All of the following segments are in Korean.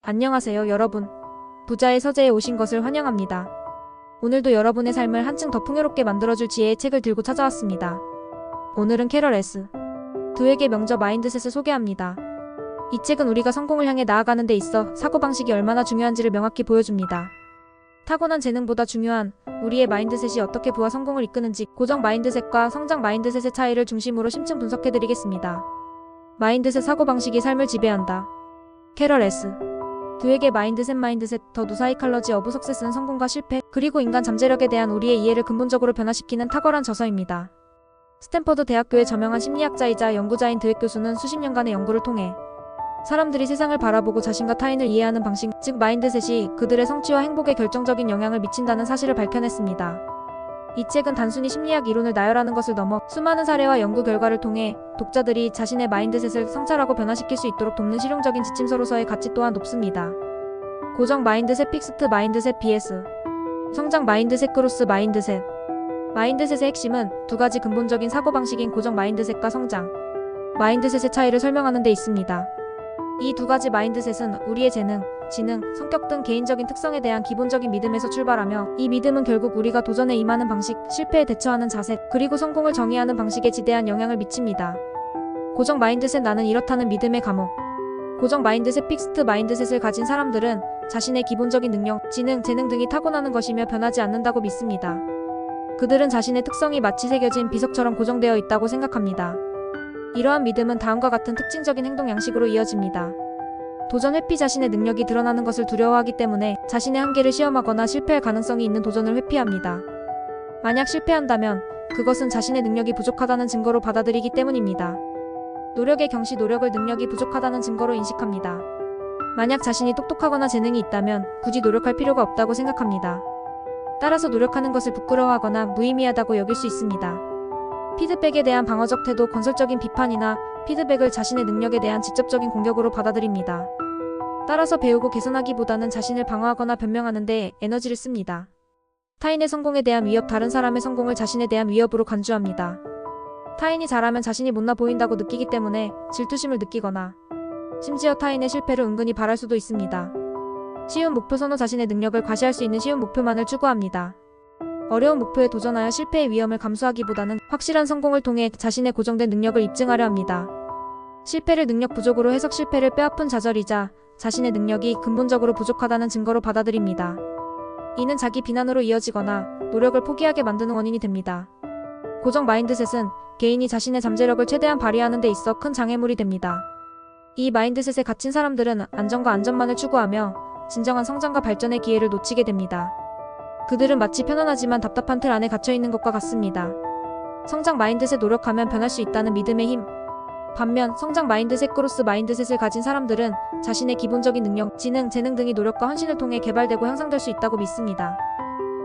안녕하세요, 여러분. 부자의 서재에 오신 것을 환영합니다. 오늘도 여러분의 삶을 한층 더 풍요롭게 만들어줄 지혜의 책을 들고 찾아왔습니다. 오늘은 캐럴 S. 드웨게 명저 마인드셋을 소개합니다. 이 책은 우리가 성공을 향해 나아가는 데 있어 사고방식이 얼마나 중요한지를 명확히 보여줍니다. 타고난 재능보다 중요한 우리의 마인드셋이 어떻게 부와 성공을 이끄는지 고정 마인드셋과 성장 마인드셋의 차이를 중심으로 심층 분석해드리겠습니다. 마인드셋 사고방식이 삶을 지배한다. 캐럴 S. 드웨게 마인드셋 더 누사이칼러지 오브 석세스는 성공과 실패, 그리고 인간 잠재력에 대한 우리의 이해를 근본적으로 변화시키는 탁월한 저서입니다. 스탠퍼드 대학교의 저명한 심리학자이자 연구자인 드웨 교수는 수십 년간의 연구를 통해 사람들이 세상을 바라보고 자신과 타인을 이해하는 방식, 즉 마인드셋이 그들의 성취와 행복에 결정적인 영향을 미친다는 사실을 밝혀냈습니다. 이 책은 단순히 심리학 이론을 나열하는 것을 넘어 수많은 사례와 연구 결과를 통해 독자들이 자신의 마인드셋을 성찰하고 변화시킬 수 있도록 돕는 실용적인 지침서로서의 가치 또한 높습니다. 고정 마인드셋 픽스트 마인드셋 vs 성장 마인드셋 크로스 마인드셋. 마인드셋의 핵심은 두 가지 근본적인 사고방식인 고정 마인드셋과 성장 마인드셋의 차이를 설명하는 데 있습니다. 이 두 가지 마인드셋은 우리의 재능, 지능, 성격 등 개인적인 특성에 대한 기본적인 믿음에서 출발하며 이 믿음은 결국 우리가 도전에 임하는 방식, 실패에 대처하는 자세, 그리고 성공을 정의하는 방식에 지대한 영향을 미칩니다. 고정 마인드셋 나는 이렇다는 믿음의 감옥. 고정 마인드셋 픽스트 마인드셋을 가진 사람들은 자신의 기본적인 능력, 지능, 재능 등이 타고나는 것이며 변하지 않는다고 믿습니다. 그들은 자신의 특성이 마치 새겨진 비석처럼 고정되어 있다고 생각합니다. 이러한 믿음은 다음과 같은 특징적인 행동 양식으로 이어집니다. 도전 회피. 자신의 능력이 드러나는 것을 두려워하기 때문에 자신의 한계를 시험하거나 실패할 가능성이 있는 도전을 회피합니다. 만약 실패한다면 그것은 자신의 능력이 부족하다는 증거로 받아들이기 때문입니다. 노력의 경시. 노력을 능력이 부족하다는 증거로 인식합니다. 만약 자신이 똑똑하거나 재능이 있다면 굳이 노력할 필요가 없다고 생각합니다. 따라서 노력하는 것을 부끄러워하거나 무의미하다고 여길 수 있습니다. 피드백에 대한 방어적 태도. 건설적인 비판이나 피드백을 자신의 능력에 대한 직접적인 공격으로 받아들입니다. 따라서 배우고 개선하기보다는 자신을 방어하거나 변명하는 데 에너지를 씁니다. 타인의 성공에 대한 위협. 다른 사람의 성공을 자신에 대한 위협으로 간주합니다. 타인이 잘하면 자신이 못나 보인다고 느끼기 때문에 질투심을 느끼거나 심지어 타인의 실패를 은근히 바랄 수도 있습니다. 쉬운 목표 선호. 자신의 능력을 과시할 수 있는 쉬운 목표만을 추구합니다. 어려운 목표에 도전하여 실패의 위험을 감수하기보다는 확실한 성공을 통해 자신의 고정된 능력을 입증하려 합니다. 실패를 능력 부족으로 해석. 실패를 뼈아픈 좌절이자 자신의 능력이 근본적으로 부족하다는 증거로 받아들입니다. 이는 자기 비난으로 이어지거나 노력을 포기하게 만드는 원인이 됩니다. 고정 마인드셋은 개인이 자신의 잠재력을 최대한 발휘하는 데 있어 큰 장애물이 됩니다. 이 마인드셋에 갇힌 사람들은 안정과 안전만을 추구하며 진정한 성장과 발전의 기회를 놓치게 됩니다. 그들은 마치 편안하지만 답답한 틀 안에 갇혀있는 것과 같습니다. 성장 마인드셋. 노력하면 변할 수 있다는 믿음의 힘. 반면 성장 마인드셋 크로스 마인드셋을 가진 사람들은 자신의 기본적인 능력, 지능, 재능 등이 노력과 헌신을 통해 개발되고 향상될 수 있다고 믿습니다.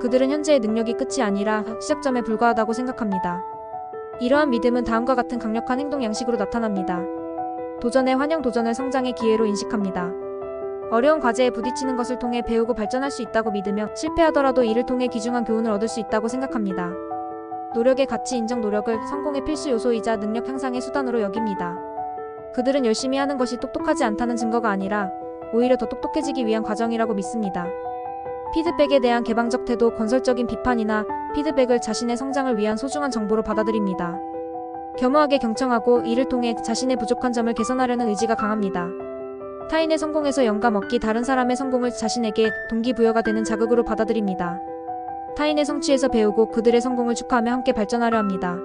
그들은 현재의 능력이 끝이 아니라 시작점에 불과하다고 생각합니다. 이러한 믿음은 다음과 같은 강력한 행동 양식으로 나타납니다. 도전의 환영. 도전을 성장의 기회로 인식합니다. 어려운 과제에 부딪히는 것을 통해 배우고 발전할 수 있다고 믿으며 실패하더라도 이를 통해 귀중한 교훈을 얻을 수 있다고 생각합니다. 노력의 가치 인정. 노력을 성공의 필수 요소이자 능력 향상의 수단으로 여깁니다. 그들은 열심히 하는 것이 똑똑하지 않다는 증거가 아니라 오히려 더 똑똑해지기 위한 과정이라고 믿습니다. 피드백에 대한 개방적 태도. 건설적인 비판이나 피드백을 자신의 성장을 위한 소중한 정보로 받아들입니다. 겸허하게 경청하고 이를 통해 자신의 부족한 점을 개선하려는 의지가 강합니다. 타인의 성공에서 영감 얻기. 다른 사람의 성공을 자신에게 동기부여가 되는 자극으로 받아들입니다. 타인의 성취에서 배우고 그들의 성공을 축하하며 함께 발전하려 합니다.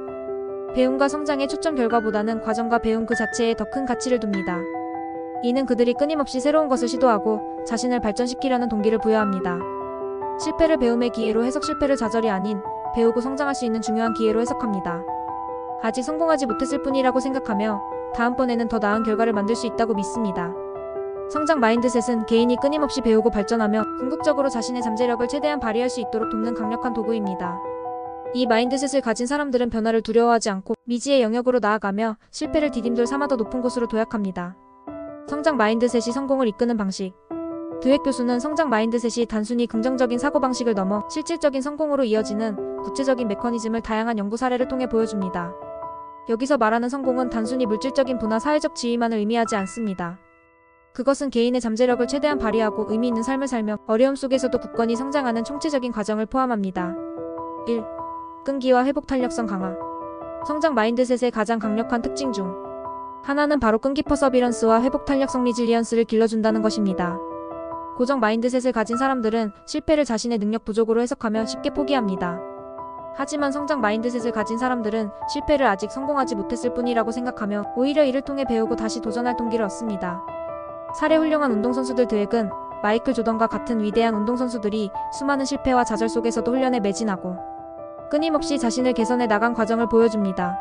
배움과 성장의 초점. 결과보다는 과정과 배움 그 자체에 더 큰 가치를 둡니다. 이는 그들이 끊임없이 새로운 것을 시도하고 자신을 발전시키려는 동기를 부여합니다. 실패를 배움의 기회로 해석. 실패를 좌절이 아닌 배우고 성장할 수 있는 중요한 기회로 해석합니다. 아직 성공하지 못했을 뿐이라고 생각하며 다음번에는 더 나은 결과를 만들 수 있다고 믿습니다. 성장 마인드셋은 개인이 끊임없이 배우고 발전하며 궁극적으로 자신의 잠재력을 최대한 발휘할 수 있도록 돕는 강력한 도구입니다. 이 마인드셋을 가진 사람들은 변화를 두려워하지 않고 미지의 영역으로 나아가며 실패를 디딤돌 삼아 더 높은 곳으로 도약합니다. 성장 마인드셋이 성공을 이끄는 방식. 드웨 교수는 성장 마인드셋이 단순히 긍정적인 사고방식을 넘어 실질적인 성공으로 이어지는 구체적인 메커니즘을 다양한 연구 사례를 통해 보여줍니다. 여기서 말하는 성공은 단순히 물질적인 부나 사회적 지위만을 의미하지 않습니다. 그것은 개인의 잠재력을 최대한 발휘하고 의미 있는 삶을 살며 어려움 속에서도 굳건히 성장하는 총체적인 과정을 포함합니다. 1. 끈기와 회복 탄력성 강화. 성장 마인드셋의 가장 강력한 특징 중 하나는 바로 끈기 퍼서비런스와 회복 탄력성 리질리언스를 길러준다는 것입니다. 고정 마인드셋을 가진 사람들은 실패를 자신의 능력 부족으로 해석하며 쉽게 포기합니다. 하지만 성장 마인드셋을 가진 사람들은 실패를 아직 성공하지 못했을 뿐이라고 생각하며 오히려 이를 통해 배우고 다시 도전할 동기를 얻습니다. 사례 훌륭한 운동선수들 드웩은 마이클 조던과 같은 위대한 운동선수들이 수많은 실패와 좌절 속에서도 훈련에 매진하고 끊임없이 자신을 개선해 나간 과정을 보여줍니다.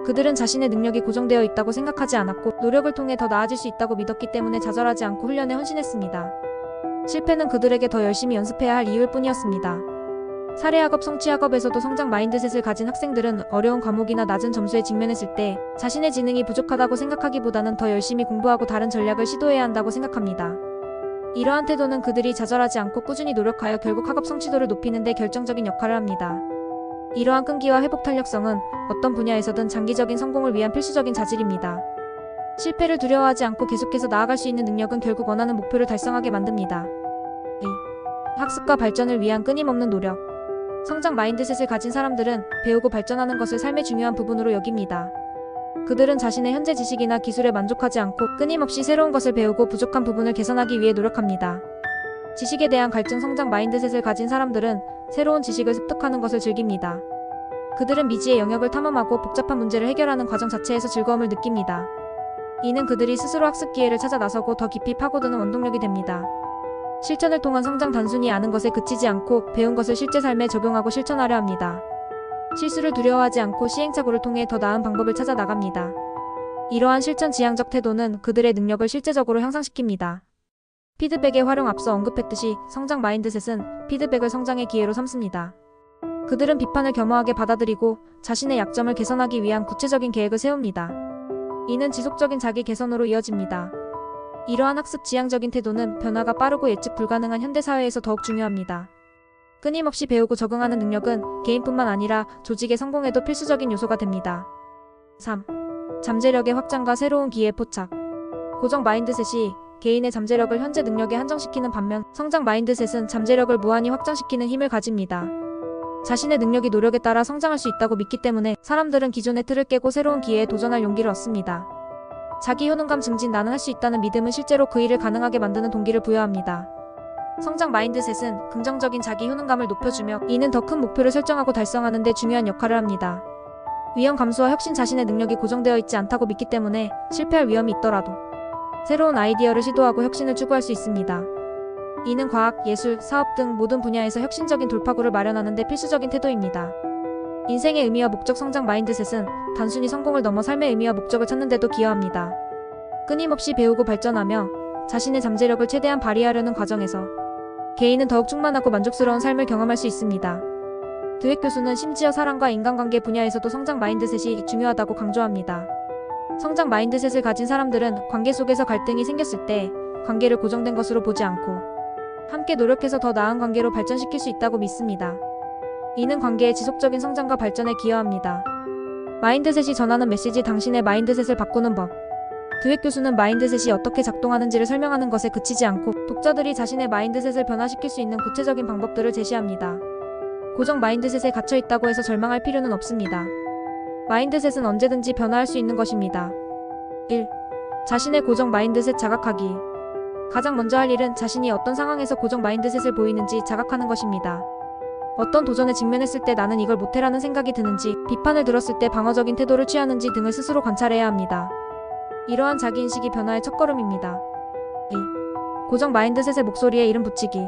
그들은 자신의 능력이 고정되어 있다고 생각하지 않았고 노력을 통해 더 나아질 수 있다고 믿었기 때문에 좌절하지 않고 훈련에 헌신했습니다. 실패는 그들에게 더 열심히 연습해야 할 이유일 뿐이었습니다. 사례학업 성취학업에서도 성장 마인드셋을 가진 학생들은 어려운 과목이나 낮은 점수에 직면했을 때 자신의 지능이 부족하다고 생각하기보다는 더 열심히 공부하고 다른 전략을 시도해야 한다고 생각합니다. 이러한 태도는 그들이 좌절하지 않고 꾸준히 노력하여 결국 학업 성취도를 높이는 데 결정적인 역할을 합니다. 이러한 끈기와 회복 탄력성은 어떤 분야에서든 장기적인 성공을 위한 필수적인 자질입니다. 실패를 두려워하지 않고 계속해서 나아갈 수 있는 능력은 결국 원하는 목표를 달성하게 만듭니다. 2. 학습과 발전을 위한 끊임없는 노력. 성장 마인드셋을 가진 사람들은 배우고 발전하는 것을 삶의 중요한 부분으로 여깁니다. 그들은 자신의 현재 지식이나 기술에 만족하지 않고 끊임없이 새로운 것을 배우고 부족한 부분을 개선하기 위해 노력합니다. 지식에 대한 갈증 성장 마인드셋을 가진 사람들은 새로운 지식을 습득하는 것을 즐깁니다. 그들은 미지의 영역을 탐험하고 복잡한 문제를 해결하는 과정 자체에서 즐거움을 느낍니다. 이는 그들이 스스로 학습 기회를 찾아 나서고 더 깊이 파고드는 원동력이 됩니다. 실천을 통한 성장 단순히 아는 것에 그치지 않고 배운 것을 실제 삶에 적용하고 실천하려 합니다. 실수를 두려워하지 않고 시행착오를 통해 더 나은 방법을 찾아 나갑니다. 이러한 실천 지향적 태도는 그들의 능력을 실제적으로 향상시킵니다. 피드백의 활용. 앞서 언급했듯이 성장 마인드셋은 피드백을 성장의 기회로 삼습니다. 그들은 비판을 겸허하게 받아들이고 자신의 약점을 개선하기 위한 구체적인 계획을 세웁니다. 이는 지속적인 자기 개선으로 이어집니다. 이러한 학습 지향적인 태도는 변화가 빠르고 예측 불가능한 현대사회에서 더욱 중요합니다. 끊임없이 배우고 적응하는 능력은 개인뿐만 아니라 조직의 성공에도 필수적인 요소가 됩니다. 3. 잠재력의 확장과 새로운 기회 포착. 고정 마인드셋이 개인의 잠재력을 현재 능력에 한정시키는 반면 성장 마인드셋은 잠재력을 무한히 확장시키는 힘을 가집니다. 자신의 능력이 노력에 따라 성장할 수 있다고 믿기 때문에 사람들은 기존의 틀을 깨고 새로운 기회에 도전할 용기를 얻습니다. 자기 효능감 증진. 나는 할 수 있다는 믿음은 실제로 그 일을 가능하게 만드는 동기를 부여합니다. 성장 마인드셋은 긍정적인 자기 효능감을 높여주며 이는 더 큰 목표를 설정하고 달성하는 데 중요한 역할을 합니다. 위험 감수와 혁신. 자신의 능력이 고정되어 있지 않다고 믿기 때문에 실패할 위험이 있더라도 새로운 아이디어를 시도하고 혁신을 추구할 수 있습니다. 이는 과학, 예술, 사업 등 모든 분야에서 혁신적인 돌파구를 마련하는 데 필수적인 태도입니다. 인생의 의미와 목적. 성장 마인드셋은 단순히 성공을 넘어 삶의 의미와 목적을 찾는 데도 기여합니다. 끊임없이 배우고 발전하며 자신의 잠재력을 최대한 발휘하려는 과정에서 개인은 더욱 충만하고 만족스러운 삶을 경험할 수 있습니다. 드웩 교수는 심지어 사랑과 인간관계 분야에서도 성장 마인드셋이 중요하다고 강조합니다. 성장 마인드셋을 가진 사람들은 관계 속에서 갈등이 생겼을 때 관계를 고정된 것으로 보지 않고 함께 노력해서 더 나은 관계로 발전시킬 수 있다고 믿습니다. 이는 관계의 지속적인 성장과 발전에 기여합니다. 마인드셋이 전하는 메시지. 당신의 마인드셋을 바꾸는 법. 드웩 교수는 마인드셋이 어떻게 작동하는지를 설명하는 것에 그치지 않고 독자들이 자신의 마인드셋을 변화시킬 수 있는 구체적인 방법들을 제시합니다. 고정 마인드셋에 갇혀 있다고 해서 절망할 필요는 없습니다. 마인드셋은 언제든지 변화할 수 있는 것입니다. 1. 자신의 고정 마인드셋 자각하기. 가장 먼저 할 일은 자신이 어떤 상황에서 고정 마인드셋을 보이는지 자각하는 것입니다. 어떤 도전에 직면했을 때 나는 이걸 못해라는 생각이 드는지, 비판을 들었을 때 방어적인 태도를 취하는지 등을 스스로 관찰해야 합니다. 이러한 자기인식이 변화의 첫걸음입니다. 2. 고정 마인드셋의 목소리에 이름 붙이기.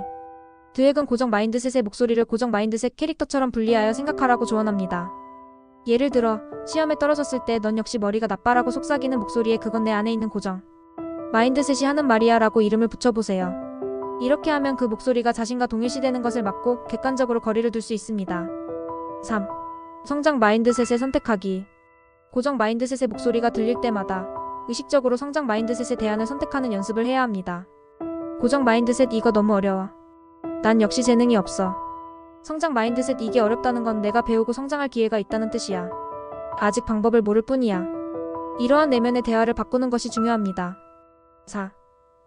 드웩은 고정 마인드셋의 목소리를 고정 마인드셋 캐릭터처럼 분리하여 생각하라고 조언합니다. 예를 들어 시험에 떨어졌을 때 넌 역시 머리가 나빠라고 속삭이는 목소리에 그건 내 안에 있는 고정 마인드셋이 하는 말이야 라고 이름을 붙여보세요. 이렇게 하면 그 목소리가 자신과 동일시되는 것을 막고 객관적으로 거리를 둘 수 있습니다. 3. 성장 마인드셋을 선택하기. 고정 마인드셋의 목소리가 들릴 때마다 의식적으로 성장 마인드셋의 대안을 선택하는 연습을 해야 합니다. 고정 마인드셋 이거 너무 어려워. 난 역시 재능이 없어. 성장 마인드셋 이게 어렵다는 건 내가 배우고 성장할 기회가 있다는 뜻이야. 아직 방법을 모를 뿐이야. 이러한 내면의 대화를 바꾸는 것이 중요합니다. 4.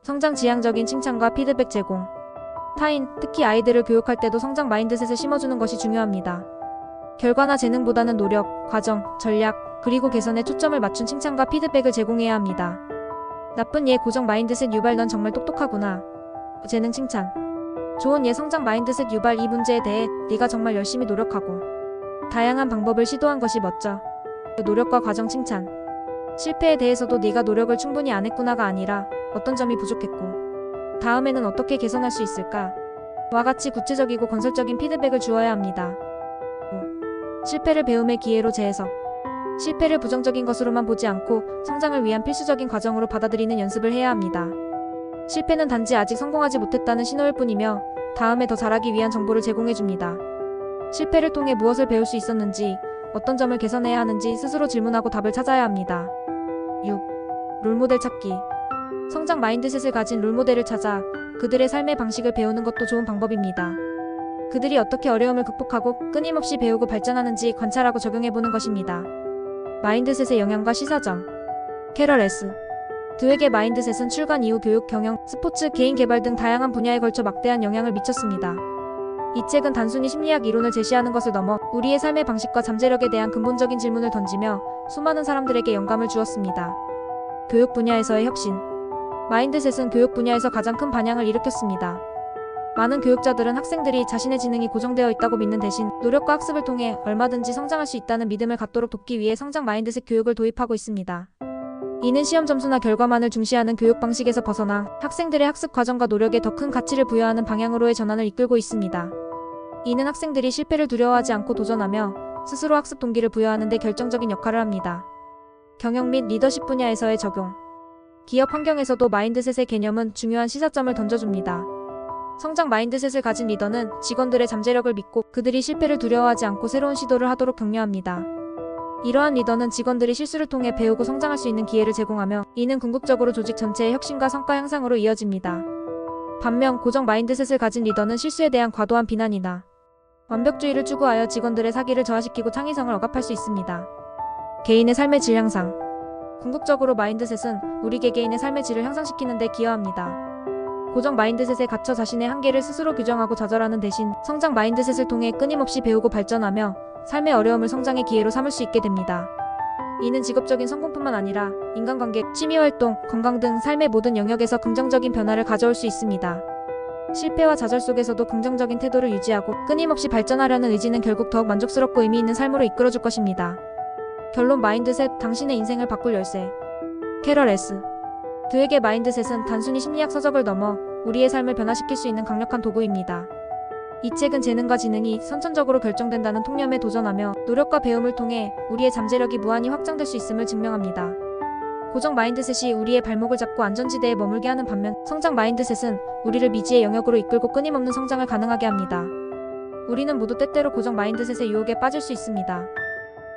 성장 지향적인 칭찬과 피드백 제공. 타인, 특히 아이들을 교육할 때도 성장 마인드셋을 심어주는 것이 중요합니다. 결과나 재능보다는 노력, 과정, 전략, 그리고 개선에 초점을 맞춘 칭찬과 피드백을 제공해야 합니다. 나쁜 예 고정 마인드셋 유발 넌 정말 똑똑하구나. 재능 칭찬. 좋은 예 성장 마인드셋 유발 이 문제에 대해 네가 정말 열심히 노력하고 다양한 방법을 시도한 것이 멋져. 노력과 과정 칭찬. 실패에 대해서도 네가 노력을 충분히 안 했구나가 아니라 어떤 점이 부족했고 다음에는 어떻게 개선할 수 있을까? 와 같이 구체적이고 건설적인 피드백을 주어야 합니다. 5. 실패를 배움의 기회로 재해석. 실패를 부정적인 것으로만 보지 않고 성장을 위한 필수적인 과정으로 받아들이는 연습을 해야 합니다. 실패는 단지 아직 성공하지 못했다는 신호일 뿐이며 다음에 더 잘하기 위한 정보를 제공해줍니다. 실패를 통해 무엇을 배울 수 있었는지, 어떤 점을 개선해야 하는지 스스로 질문하고 답을 찾아야 합니다. 6. 롤모델 찾기. 성장 마인드셋을 가진 롤모델을 찾아 그들의 삶의 방식을 배우는 것도 좋은 방법입니다. 그들이 어떻게 어려움을 극복하고 끊임없이 배우고 발전하는지 관찰하고 적용해보는 것입니다. 마인드셋의 영향과 시사점. 캐럴 S. 드웨게 마인드셋은 출간 이후 교육, 경영, 스포츠, 개인 개발 등 다양한 분야에 걸쳐 막대한 영향을 미쳤습니다. 이 책은 단순히 심리학 이론을 제시하는 것을 넘어 우리의 삶의 방식과 잠재력에 대한 근본적인 질문을 던지며 수많은 사람들에게 영감을 주었습니다. 교육 분야에서의 혁신. 마인드셋은 교육 분야에서 가장 큰 반향을 일으켰습니다. 많은 교육자들은 학생들이 자신의 지능이 고정되어 있다고 믿는 대신 노력과 학습을 통해 얼마든지 성장할 수 있다는 믿음을 갖도록 돕기 위해 성장 마인드셋 교육을 도입하고 있습니다. 이는 시험 점수나 결과만을 중시하는 교육 방식에서 벗어나 학생들의 학습 과정과 노력에 더 큰 가치를 부여하는 방향으로의 전환을 이끌고 있습니다. 이는 학생들이 실패를 두려워하지 않고 도전하며 스스로 학습 동기를 부여하는 데 결정적인 역할을 합니다. 경영 및 리더십 분야에서의 적용. 기업 환경에서도 마인드셋의 개념은 중요한 시사점을 던져줍니다. 성장 마인드셋을 가진 리더는 직원들의 잠재력을 믿고 그들이 실패를 두려워하지 않고 새로운 시도를 하도록 격려합니다. 이러한 리더는 직원들이 실수를 통해 배우고 성장할 수 있는 기회를 제공하며 이는 궁극적으로 조직 전체의 혁신과 성과 향상으로 이어집니다. 반면 고정 마인드셋을 가진 리더는 실수에 대한 과도한 비난이나 완벽주의를 추구하여 직원들의 사기를 저하시키고 창의성을 억압할 수 있습니다. 개인의 삶의 질 향상. 궁극적으로 마인드셋은 우리 개개인의 삶의 질을 향상시키는 데 기여합니다. 고정 마인드셋에 갇혀 자신의 한계를 스스로 규정하고 좌절하는 대신 성장 마인드셋을 통해 끊임없이 배우고 발전하며 삶의 어려움을 성장의 기회로 삼을 수 있게 됩니다. 이는 직업적인 성공뿐만 아니라 인간관계, 취미활동, 건강 등 삶의 모든 영역에서 긍정적인 변화를 가져올 수 있습니다. 실패와 좌절 속에서도 긍정적인 태도를 유지하고 끊임없이 발전하려는 의지는 결국 더욱 만족스럽고 의미 있는 삶으로 이끌어줄 것입니다. 결론 마인드셋, 당신의 인생을 바꿀 열쇠. 캐럴 S. 드웨게 마인드셋은 단순히 심리학 서적을 넘어 우리의 삶을 변화시킬 수 있는 강력한 도구입니다. 이 책은 재능과 지능이 선천적으로 결정된다는 통념에 도전하며 노력과 배움을 통해 우리의 잠재력이 무한히 확장될 수 있음을 증명합니다. 고정 마인드셋이 우리의 발목을 잡고 안전지대에 머물게 하는 반면 성장 마인드셋은 우리를 미지의 영역으로 이끌고 끊임없는 성장을 가능하게 합니다. 우리는 모두 때때로 고정 마인드셋의 유혹에 빠질 수 있습니다.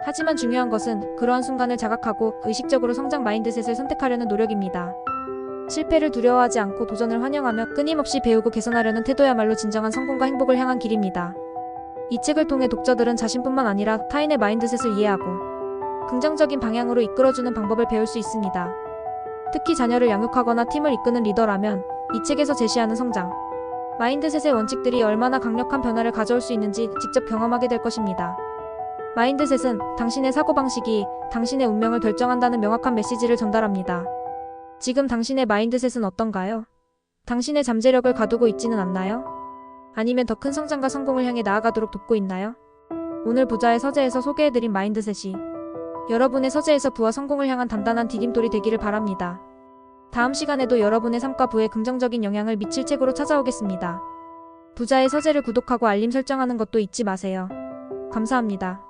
하지만 중요한 것은 그러한 순간을 자각하고 의식적으로 성장 마인드셋을 선택하려는 노력입니다. 실패를 두려워하지 않고 도전을 환영하며 끊임없이 배우고 개선하려는 태도야말로 진정한 성공과 행복을 향한 길입니다. 이 책을 통해 독자들은 자신뿐만 아니라 타인의 마인드셋을 이해하고 긍정적인 방향으로 이끌어주는 방법을 배울 수 있습니다. 특히 자녀를 양육하거나 팀을 이끄는 리더라면 이 책에서 제시하는 성장 마인드셋의 원칙들이 얼마나 강력한 변화를 가져올 수 있는지 직접 경험하게 될 것입니다. 마인드셋은 당신의 사고방식이 당신의 운명을 결정한다는 명확한 메시지를 전달합니다. 지금 당신의 마인드셋은 어떤가요? 당신의 잠재력을 가두고 있지는 않나요? 아니면 더 큰 성장과 성공을 향해 나아가도록 돕고 있나요? 오늘 부자의 서재에서 소개해드린 마인드셋이 여러분의 서재에서 부와 성공을 향한 단단한 디딤돌이 되기를 바랍니다. 다음 시간에도 여러분의 삶과 부에 긍정적인 영향을 미칠 책으로 찾아오겠습니다. 부자의 서재를 구독하고 알림 설정하는 것도 잊지 마세요. 감사합니다.